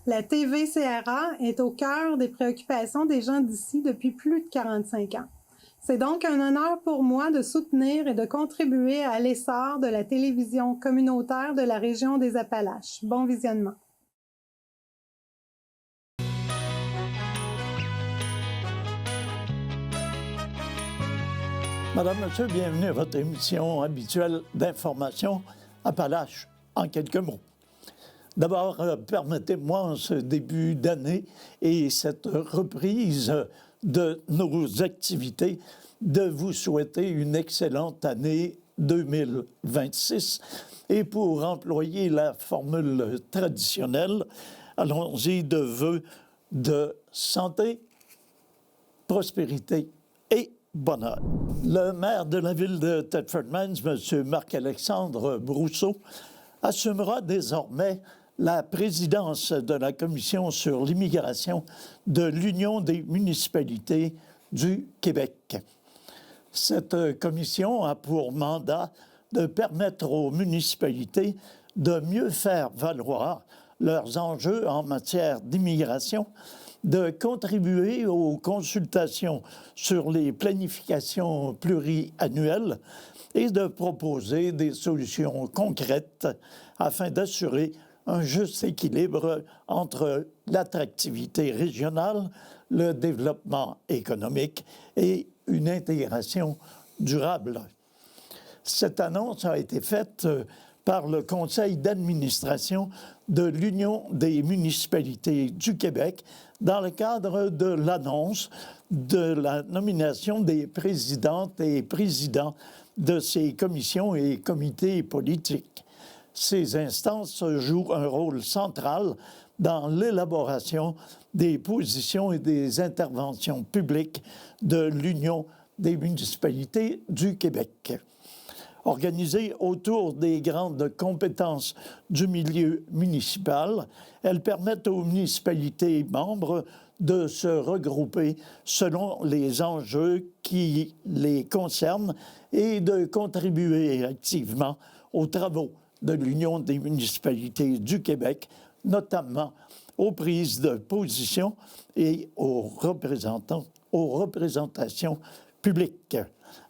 La TV-CRA est au cœur des préoccupations des gens d'ici depuis plus de 45 ans. C'est donc un honneur pour moi de soutenir et de contribuer à l'essor de la télévision communautaire de la région des Appalaches. Bon visionnement. Madame, Monsieur, bienvenue à votre émission habituelle d'information Appalaches en quelques mots. D'abord, permettez-moi en ce début d'année et cette reprise de nos activités de vous souhaiter une excellente année 2026. Et pour employer la formule traditionnelle, allons-y de vœux de santé, prospérité et bonheur. Le maire de la ville de Thetford Mines, M. Marc-Alexandre Brousseau, assumera désormais la présidence de la Commission sur l'immigration de l'Union des municipalités du Québec. Cette commission a pour mandat de permettre aux municipalités de mieux faire valoir leurs enjeux en matière d'immigration, de contribuer aux consultations sur les planifications pluriannuelles et de proposer des solutions concrètes afin d'assurer un juste équilibre entre l'attractivité régionale, le développement économique et une intégration durable. Cette annonce a été faite par le conseil d'administration de l'Union des municipalités du Québec dans le cadre de l'annonce de la nomination des présidentes et présidents de ces commissions et comités politiques. Ces instances jouent un rôle central dans l'élaboration des positions et des interventions publiques de l'Union des municipalités du Québec. Organisées autour des grandes compétences du milieu municipal, elles permettent aux municipalités membres de se regrouper selon les enjeux qui les concernent et de contribuer activement aux travaux de l'Union des municipalités du Québec, notamment aux prises de position et aux représentations publiques.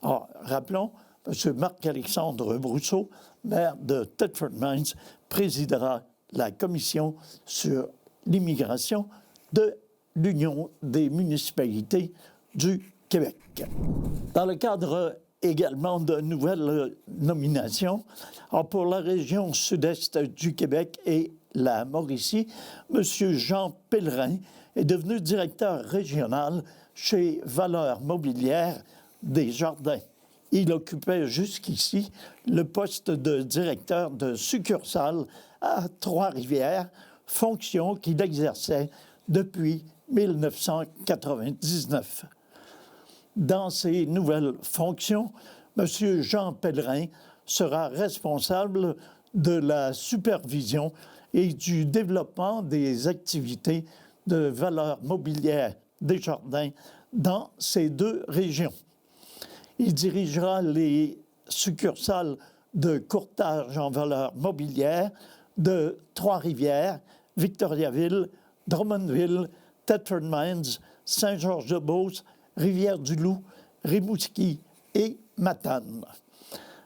Alors, rappelons, M. Marc-Alexandre Brousseau, maire de Thetford Mines, présidera la commission sur l'immigration de l'Union des municipalités du Québec. Dans le cadre également de nouvelles nominations, pour la région sud-est du Québec et la Mauricie, M. Jean Pellerin est devenu directeur régional chez Valeurs Mobilières Desjardins. Il occupait jusqu'ici le poste de directeur de succursale à Trois-Rivières, fonction qu'il exerçait depuis 1999. Dans ces nouvelles fonctions, M. Jean Pellerin sera responsable de la supervision et du développement des activités de Valeurs Mobilières Desjardins dans ces deux régions. Il dirigera les succursales de courtage en valeurs mobilières de Trois-Rivières, Victoriaville, Drummondville, Thetford Mines, Saint-Georges-de-Beauce, Rivière-du-Loup, Rimouski et Matane.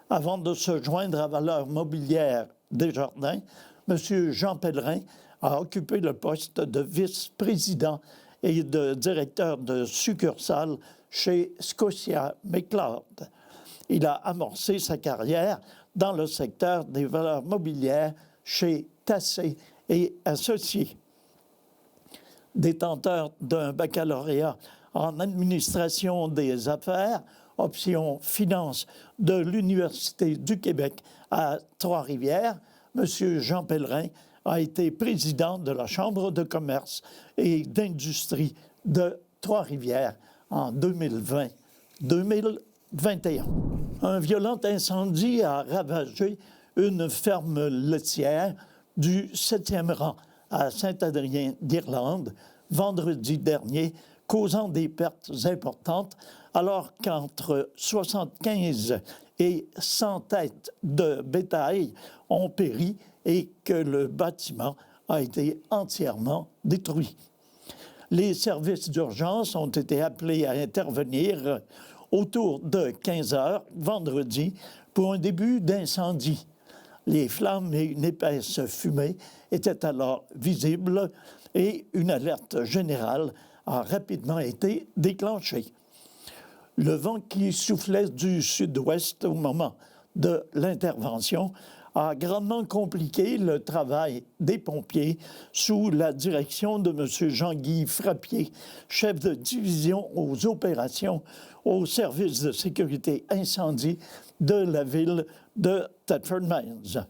Avant de se joindre à Valeurs Mobilières Desjardins, M. Jean Pellerin a occupé le poste de vice-président et de directeur de succursale chez Scotia McLeod. Il a amorcé sa carrière dans le secteur des valeurs mobilières chez Tassé et Associés. Détenteur d'un baccalauréat en administration des affaires, option finance de l'Université du Québec à Trois-Rivières, M. Jean Pellerin a été président de la Chambre de commerce et d'industrie de Trois-Rivières en 2020-2021. Un violent incendie a ravagé une ferme laitière du 7e rang à Saint-Adrien-d'Irlande vendredi dernier, causant des pertes importantes, alors qu'entre 75 et 100 têtes de bétail ont péri et que le bâtiment a été entièrement détruit. Les services d'urgence ont été appelés à intervenir autour de 15 heures vendredi pour un début d'incendie. Les flammes et une épaisse fumée étaient alors visibles et une alerte générale a rapidement été déclenchée. Le vent qui soufflait du sud-ouest au moment de l'intervention a grandement compliqué le travail des pompiers sous la direction de M. Jean-Guy Frappier, chef de division aux opérations au service de sécurité incendie de la ville de Thetford Mines.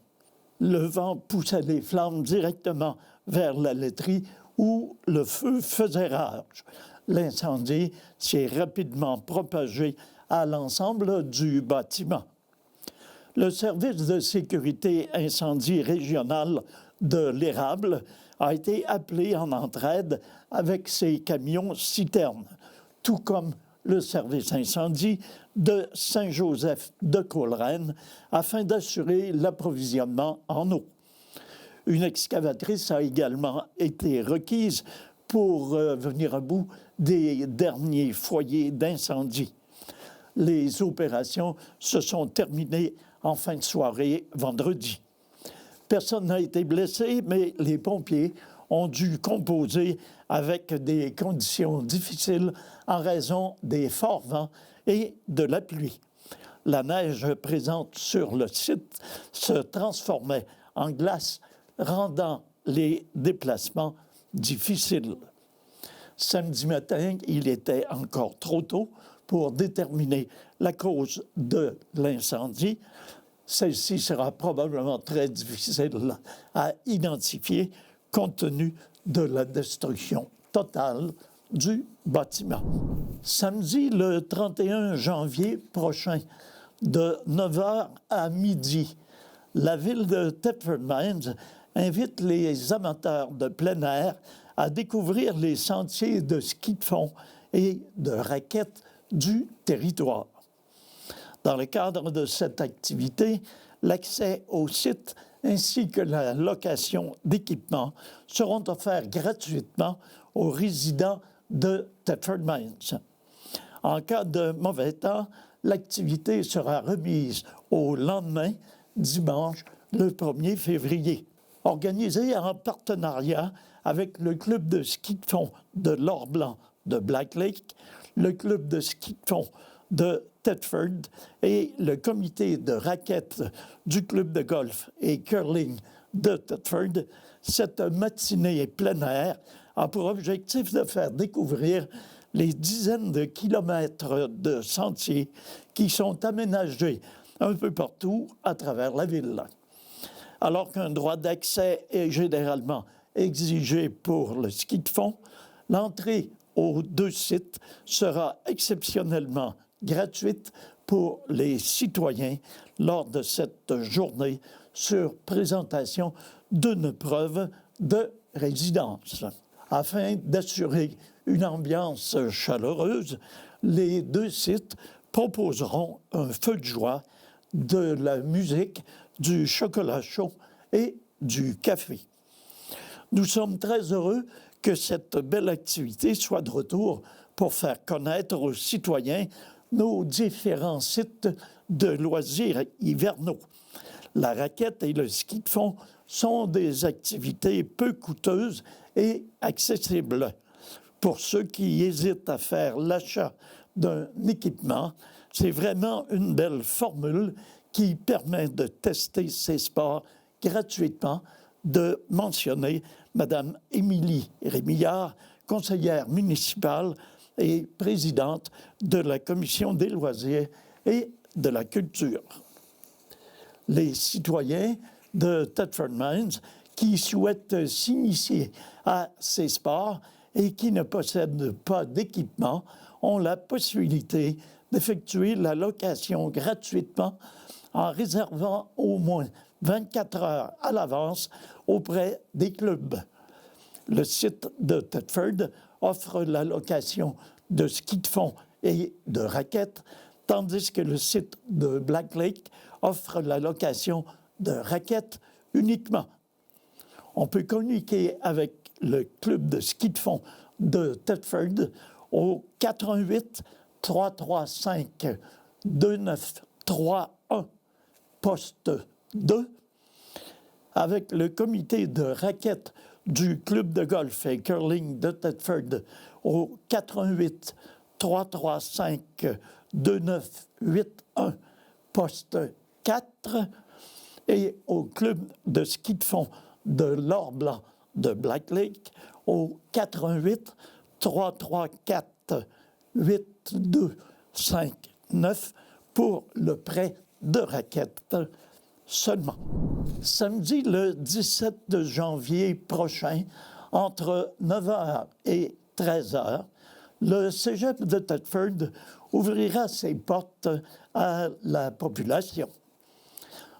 Le vent poussait les flammes directement vers la laiterie où le feu faisait rage. L'incendie s'est rapidement propagé à l'ensemble du bâtiment. Le service de sécurité incendie régional de l'Érable a été appelé en entraide avec ses camions citernes, tout comme le service incendie de Saint-Joseph de Coleraine, afin d'assurer l'approvisionnement en eau. Une excavatrice a également été requise pour venir à bout des derniers foyers d'incendie. Les opérations se sont terminées en fin de soirée vendredi. Personne n'a été blessé, mais les pompiers ont dû composer avec des conditions difficiles en raison des forts vents et de la pluie. La neige présente sur le site se transformait en glace, rendant les déplacements difficiles. Samedi matin, il était encore trop tôt pour déterminer la cause de l'incendie. Celle-ci sera probablement très difficile à identifier compte tenu de la destruction totale du bâtiment. Samedi, le 31 janvier prochain, de 9 h à midi, la ville de Thetford Mines invite les amateurs de plein air à découvrir les sentiers de ski de fond et de raquettes du territoire. Dans le cadre de cette activité, l'accès au site ainsi que la location d'équipements seront offerts gratuitement aux résidents de Thetford Mines. En cas de mauvais temps, l'activité sera remise au lendemain, dimanche, le 1er février. Organisée en partenariat avec le club de ski de fond de l'Or-Blanc de Black Lake, le club de ski de fond de Thetford et le comité de raquettes du club de golf et curling de Thetford, cette matinée plein air a pour objectif de faire découvrir les dizaines de kilomètres de sentiers qui sont aménagés un peu partout à travers la ville. Alors qu'un droit d'accès est généralement exigé pour le ski de fond, l'entrée aux deux sites sera exceptionnellement gratuite pour les citoyens lors de cette journée sur présentation d'une preuve de résidence. Afin d'assurer une ambiance chaleureuse, les deux sites proposeront un feu de joie, de la musique, du chocolat chaud et du café. Nous sommes très heureux que cette belle activité soit de retour pour faire connaître aux citoyens nos différents sites de loisirs hivernaux. La raquette et le ski de fond sont des activités peu coûteuses et accessibles. Pour ceux qui hésitent à faire l'achat d'un équipement, c'est vraiment une belle formule qui permet de tester ces sports gratuitement, de mentionner Mme Émilie Rémillard, conseillère municipale et présidente de la Commission des loisirs et de la culture. Les citoyens de Thetford Mines qui souhaitent s'initier à ces sports et qui ne possèdent pas d'équipement ont la possibilité d'effectuer la location gratuitement en réservant au moins 24 heures à l'avance auprès des clubs. Le site de Thetford offre la location de ski de fond et de raquettes, tandis que le site de Black Lake offre la location de raquettes uniquement. On peut communiquer avec le club de ski de fond de Thetford au 88 335 2931 poste 2, avec le comité de raquettes du club de golf et curling de Thetford au 88 335 2981 poste 4 et au club de ski de fond de l'Or-Blanc de Black Lake au 88 334 8259 pour le prêt de raquettes seulement. Samedi le 17 janvier prochain, entre 9h et 13h, le Cégep de Thetford ouvrira ses portes à la population.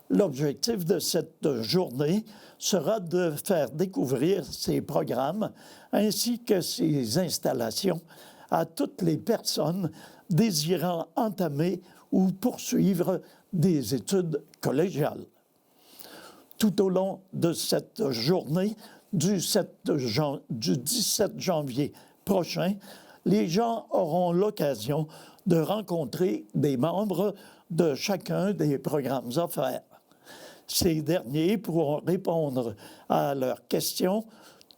L'objectif de cette journée sera de faire découvrir ses programmes ainsi que ses installations à toutes les personnes désirant entamer ou poursuivre des études collégiales. Tout au long de cette journée du 17 janvier prochain, les gens auront l'occasion de rencontrer des membres de chacun des programmes offerts. Ces derniers pourront répondre à leurs questions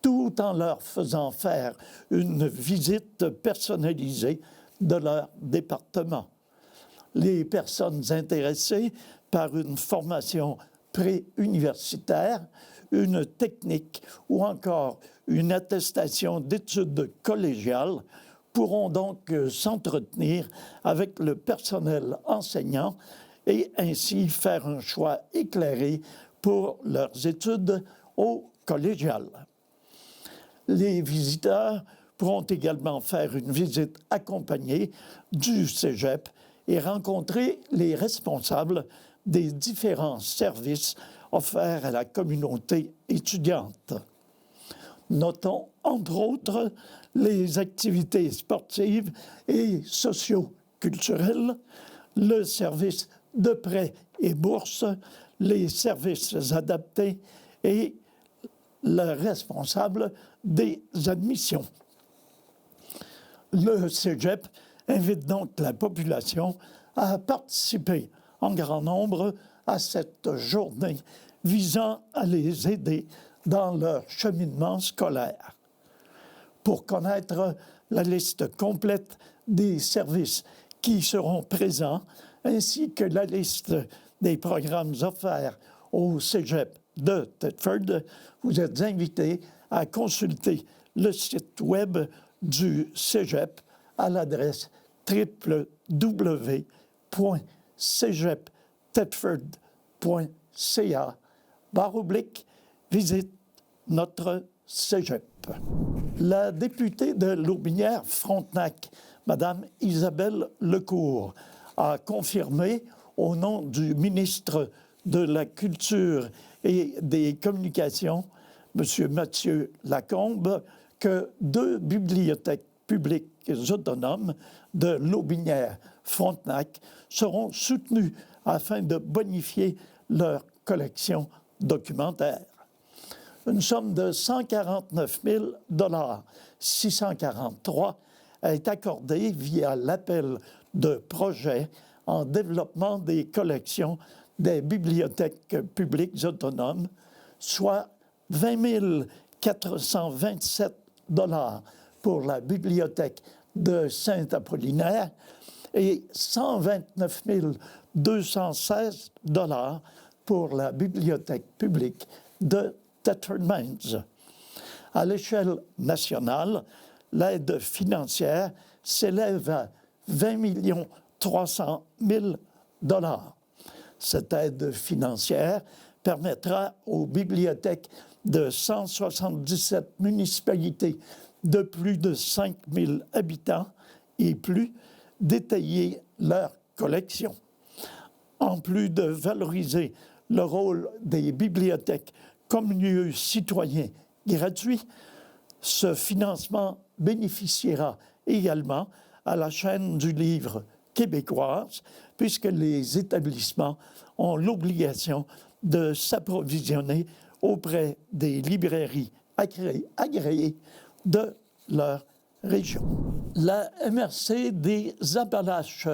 tout en leur faisant faire une visite personnalisée de leur département. Les personnes intéressées par une formation pré-universitaire, une technique ou encore une attestation d'études collégiales pourront donc s'entretenir avec le personnel enseignant et ainsi faire un choix éclairé pour leurs études au collégial. Les visiteurs pourront également faire une visite accompagnée du Cégep et rencontrer les responsables des différents services offerts à la communauté étudiante. Notons, entre autres, les activités sportives et socio-culturelles, le service de prêts et bourses, les services adaptés et le responsable des admissions. Le Cégep invite donc la population à participer en grand nombre à cette journée visant à les aider dans leur cheminement scolaire. Pour connaître la liste complète des services qui seront présents, ainsi que la liste des programmes offerts au Cégep de Thetford, vous êtes invités à consulter le site web du Cégep à l'adresse www.cegeптhetford.ca/visite notre Cégep. La députée de Lotbinière-Frontenac, Mme Isabelle Lecourt, a confirmé au nom du ministre de la Culture et des Communications, M. Mathieu Lacombe, que 2 bibliothèques publiques autonomes de Lotbinière-Frontenac seront soutenues afin de bonifier leur collection documentaire. Une somme de 149 643 est accordée via l'appel de projet en développement des collections des bibliothèques publiques autonomes, soit 20 427 $ pour la bibliothèque de Saint-Apollinaire et 129 216 $ pour la bibliothèque publique de Thetford Mines. À l'échelle nationale, l'aide financière s'élève à 20 300 000 $. Cette aide financière permettra aux bibliothèques de 177 municipalités de plus de 5 000 habitants et plus d'étayer leur collection. En plus de valoriser le rôle des bibliothèques comme lieu citoyen gratuit, ce financement bénéficiera également à la chaîne du livre québécoise, puisque les établissements ont l'obligation de s'approvisionner auprès des librairies agréées de leur région. La MRC des Appalaches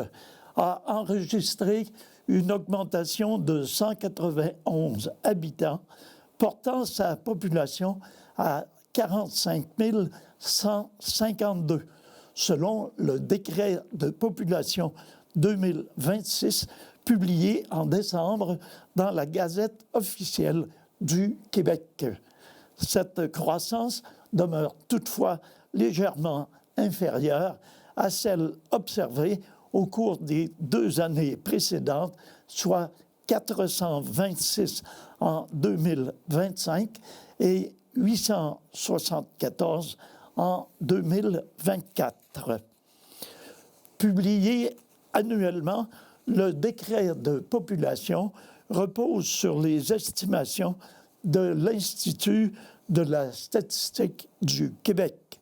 a enregistré une augmentation de 191 habitants, portant sa population à 45 152, selon le décret de population 2026 publié en décembre dans la Gazette officielle du Québec. Cette croissance demeure toutefois légèrement inférieure à celle observée au cours des 2 années précédentes, soit 426 en 2025 et 874 en 2024. Publié annuellement, le décret de population repose sur les estimations de l'Institut de la statistique du Québec.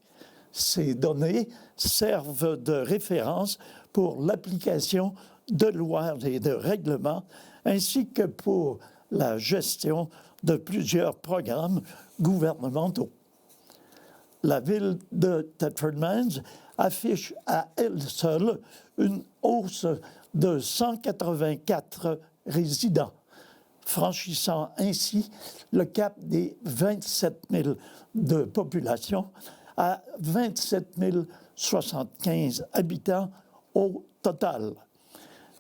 Ces données servent de référence pour l'application de lois et de règlements, ainsi que pour la gestion de plusieurs programmes gouvernementaux. La ville de Thetford Mines affiche à elle seule une hausse de 184 résidents, franchissant ainsi le cap des 27 000 de population à 27 075 habitants au total.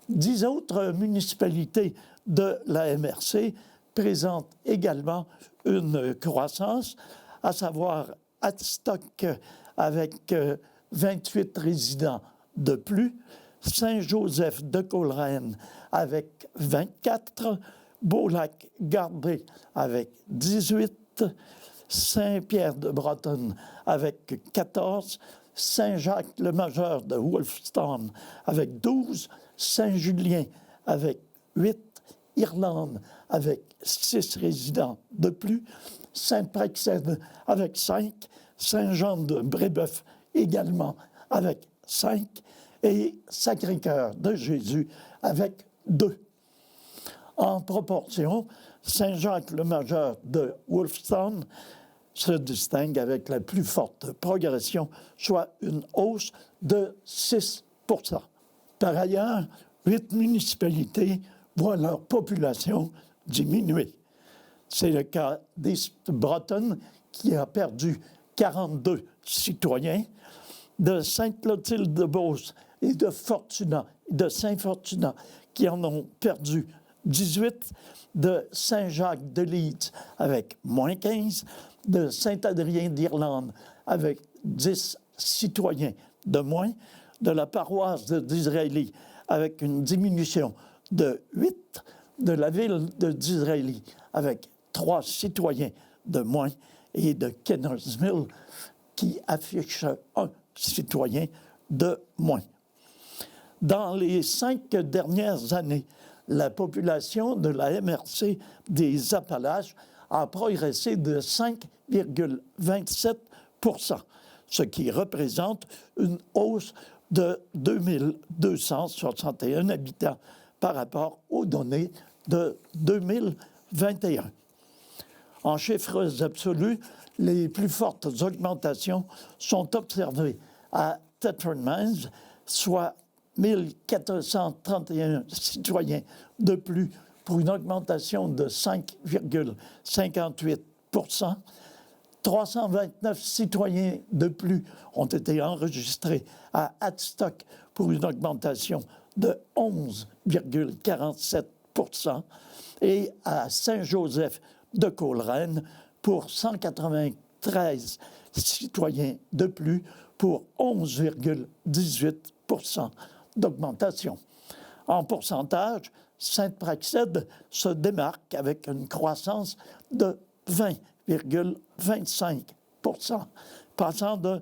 10 autres municipalités de la MRC présentent également une croissance, à savoir Adstock avec 28 résidents de plus, Saint-Joseph de Coleraine avec 24, Beaulac-Garbé avec 18, Saint-Pierre-de-Bretonne avec 14, Saint-Jacques-le-Majeur de Wolfstone avec 12, Saint-Julien avec 8, Irlande avec 6 résidents de plus, Saint-Praxède avec 5, Saint-Jean-de-Brébeuf également avec 5 et Sacré-Cœur de Jésus avec 2. En proportion, Saint-Jacques-le-Majeur de Wolfstone se distingue avec la plus forte progression, soit une hausse de 6 %. Par ailleurs, 8 municipalités voient leur population diminuer. C'est le cas d'East Broughton, qui a perdu 42 citoyens, de Sainte-Clotilde-de-Beauce et de Saint-Fortunat, qui en ont perdu 18, de Saint-Jacques-de-Leeds avec moins 15, de Saint-Adrien d'Irlande avec 10 citoyens de moins, de la paroisse d'Israëli avec une diminution de 8, de la ville de Disraeli avec 3 citoyens de moins et de Kennersville qui affiche 1 citoyen de moins. Dans les 5 dernières années, la population de la MRC des Appalaches a progressé de 5,27 %, ce qui représente une hausse de 2261 habitants par rapport aux données de 2021. En chiffres absolus, les plus fortes augmentations sont observées à Thetford Mines, soit 1431 citoyens de plus pour une augmentation de 5,58 %. 329 citoyens de plus ont été enregistrés à Adstock pour une augmentation de 11,47 % et à Saint-Joseph de Coleraine pour 193 citoyens de plus pour 11,18 % d'augmentation. En pourcentage, Sainte-Praxède se démarque avec une croissance de 20,25 %, passant de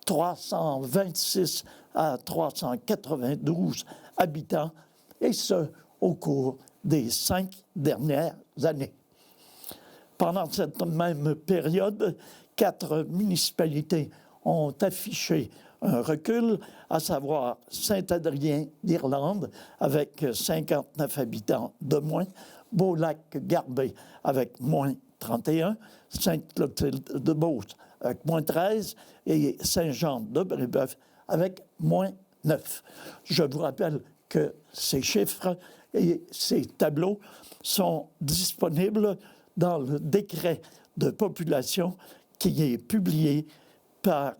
326 à 392 habitants, et ce, au cours des 5 dernières années. Pendant cette même période, 4 municipalités ont affiché un recul, à savoir Saint-Adrien d'Irlande avec 59 habitants de moins, Beaulac-Garbé avec moins 31, Sainte-Clotilde-de-Beauce avec moins 13 et Saint-Jean-de-Brébeuf avec moins 9. Je vous rappelle que ces chiffres et ces tableaux sont disponibles dans le décret de population qui est publié par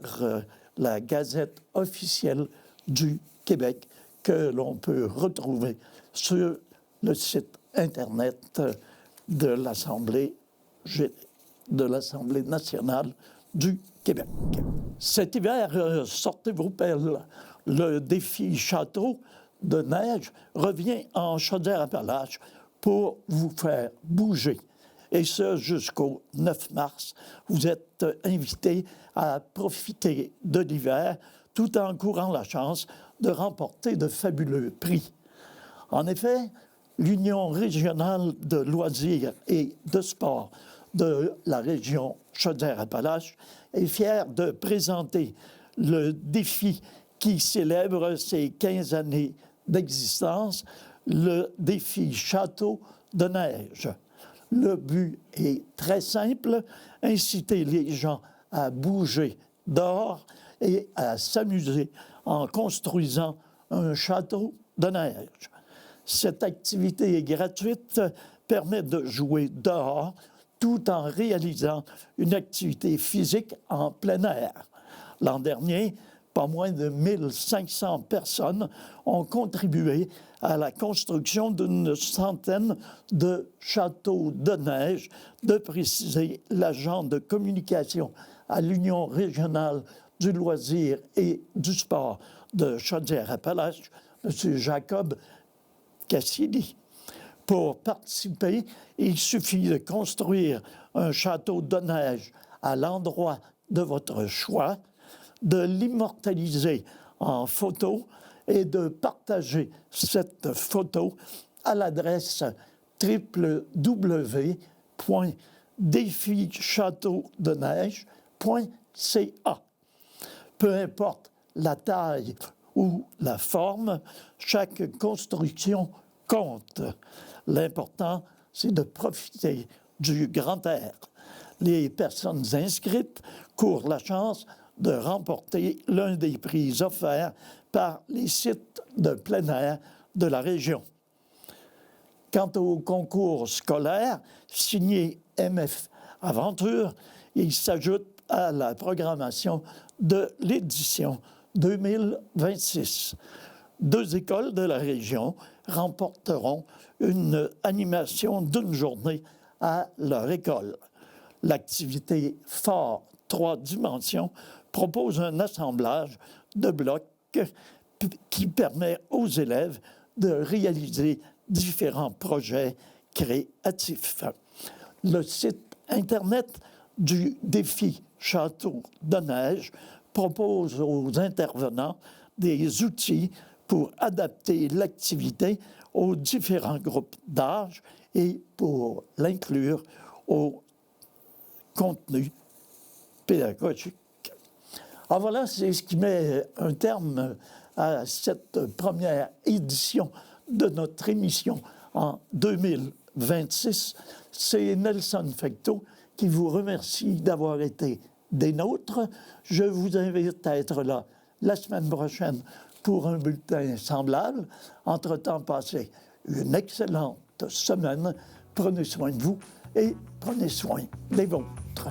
la Gazette officielle du Québec que l'on peut retrouver sur le site Internet de l'Assemblée nationale du Québec. Cet hiver, sortez vos pelles. Le défi château de neige revient en Chaudière-Appalaches pour vous faire bouger. Et ce, jusqu'au 9 mars. Vous êtes invités à profiter de l'hiver tout en courant la chance de remporter de fabuleux prix. En effet, l'Union régionale de loisirs et de sport de la région Chaudière-Appalaches est fière de présenter le défi qui célèbre ses 15 années d'existence, le défi Château de neige. Le but est très simple, inciter les gens à bouger dehors et à s'amuser en construisant un château de neige. Cette activité gratuite permet de jouer dehors tout en réalisant une activité physique en plein air. L'an dernier, pas moins de 1500 personnes ont contribué à la construction d'une centaine de châteaux de neige, de préciser l'agent de communication à l'Union régionale du loisir et du sport de Chaudière-Appalaches, M. Jacob Cassidy. Pour participer, il suffit de construire un château de neige à l'endroit de votre choix, de l'immortaliser en photo et de partager cette photo à l'adresse www.défichâteaudeneige.ca. Peu importe la taille ou la forme, chaque construction compte. L'important, c'est de profiter du grand air. Les personnes inscrites courent la chance de remporter l'un des prix offerts par les sites de plein air de la région. Quant au concours scolaire signé MF Aventure, il s'ajoute à la programmation de l'édition 2026. 2 écoles de la région remporteront une animation d'une journée à leur école. L'activité Fort 3 dimensions propose un assemblage de blocs qui permet aux élèves de réaliser différents projets créatifs. Le site Internet du défi Château de neige propose aux intervenants des outils pour adapter l'activité aux différents groupes d'âge et pour l'inclure au contenu pédagogique. Alors voilà, c'est ce qui met un terme à cette première édition de notre émission en 2026. C'est Nelson Fecteau qui vous remercie d'avoir été des nôtres. Je vous invite à être là la semaine prochaine pour un bulletin semblable. Entre-temps, passez une excellente semaine. Prenez soin de vous et prenez soin des vôtres.